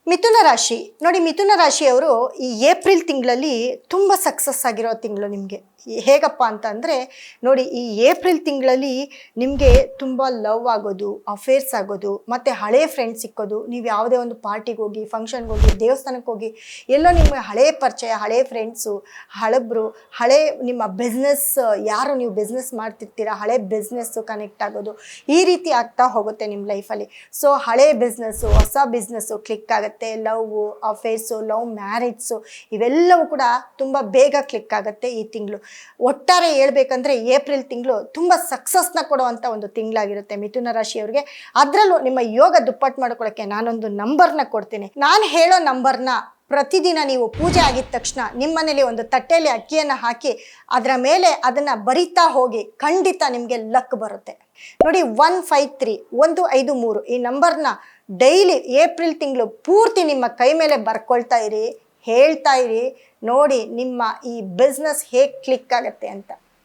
ಮಿಥುನ ರಾಶಿ ನೋಡಿ, ಮಿಥುನ ರಾಶಿಯವರು ಈ ಏಪ್ರಿಲ್ ತಿಂಗಳಲ್ಲಿ ತುಂಬ ಸಕ್ಸಸ್ ಆಗಿರೋ ತಿಂಗಳು ನಿಮಗೆ. ಹೇಗಪ್ಪ ಅಂತಂದರೆ ನೋಡಿ, ಈ ಏಪ್ರಿಲ್ ತಿಂಗಳಲ್ಲಿ ನಿಮಗೆ ತುಂಬ ಲವ್ ಆಗೋದು, ಅಫೇರ್ಸ್ ಆಗೋದು, ಮತ್ತು ಹಳೆ ಫ್ರೆಂಡ್ಸ್ ಸಿಕ್ಕೋದು. ನೀವು ಯಾವುದೇ ಒಂದು ಪಾರ್ಟಿಗೆ ಹೋಗಿ, ಫಂಕ್ಷನ್ಗೆ ಹೋಗಿ, ದೇವಸ್ಥಾನಕ್ಕೆ ಹೋಗಿ, ಎಲ್ಲೋ ನಿಮ್ಮ ಹಳೆ ಪರಿಚಯ, ಹಳೆ ಫ್ರೆಂಡ್ಸು, ಹಳಬ್ರು, ಹಳೆ ನಿಮ್ಮ ಬಿಸ್ನೆಸ್, ಯಾರು ನೀವು ಬಿಸ್ನೆಸ್ ಮಾಡ್ತಿರ್ತೀರ, ಹಳೆ ಬಿಸ್ನೆಸ್ಸು ಕನೆಕ್ಟ್ ಆಗೋದು, ಈ ರೀತಿ ಆಗ್ತಾ ಹೋಗುತ್ತೆ ನಿಮ್ಮ ಲೈಫಲ್ಲಿ. ಸೊ ಹಳೆ ಬಿಸ್ನೆಸ್ಸು, ಹೊಸ ಬಿಸ್ನೆಸ್ಸು ಕ್ಲಿಕ್ ಆಗುತ್ತೆ. ಲವ್ ಅಫೇರ್ಸು, ಲವ್ ಮ್ಯಾರೇಜ್ಸು, ಇವೆಲ್ಲವೂ ಕೂಡ ತುಂಬ ಬೇಗ ಕ್ಲಿಕ್ ಆಗುತ್ತೆ ಈ ತಿಂಗಳು. ಒಟ್ಟಾರೆ ಹೇಳ್ಬೇಕಂದ್ರೆ ಏಪ್ರಿಲ್ ತಿಂಗಳು ತುಂಬ ಸಕ್ಸಸ್ನ ಕೊಡುವಂಥ ಒಂದು ತಿಂಗಳಾಗಿರುತ್ತೆ ಮಿಥುನ ರಾಶಿಯವರಿಗೆ. ಅದರಲ್ಲೂ ನಿಮ್ಮ ಯೋಗ ದುಪ್ಪಟ್ಟು ಮಾಡ್ಕೊಳ್ಳೋಕ್ಕೆ ನಾನೊಂದು ನಂಬರ್ನ ಕೊಡ್ತೀನಿ. ನಾನು ಹೇಳೋ ನಂಬರ್ನ ಪ್ರತಿದಿನ ನೀವು ಪೂಜೆ ಆಗಿದ ತಕ್ಷಣ ನಿಮ್ಮನೇಲಿ ಒಂದು ತಟ್ಟೆಯಲ್ಲಿ ಅಕ್ಕಿಯನ್ನು ಹಾಕಿ ಅದರ ಮೇಲೆ ಅದನ್ನು ಬರಿತಾ ಹೋಗಿ, ಖಂಡಿತ ನಿಮಗೆ ಲಕ್ ಬರುತ್ತೆ. ನೋಡಿ, 153 153 ಈ ನಂಬರ್ನ ಡೈಲಿ ಏಪ್ರಿಲ್ ತಿಂಗಳು ಪೂರ್ತಿ ನಿಮ್ಮ ಕೈ ಮೇಲೆ ಬರ್ಕೊಳ್ತಾ ಇರಿ, ಹೇಳ್ತಾ ಇರಿ. ನೋಡಿ ನಿಮ್ಮ ಈ ಬಿಸ್ನೆಸ್ ಹೇಗೆ ಕ್ಲಿಕ್ ಆಗುತ್ತೆ ಅಂತ.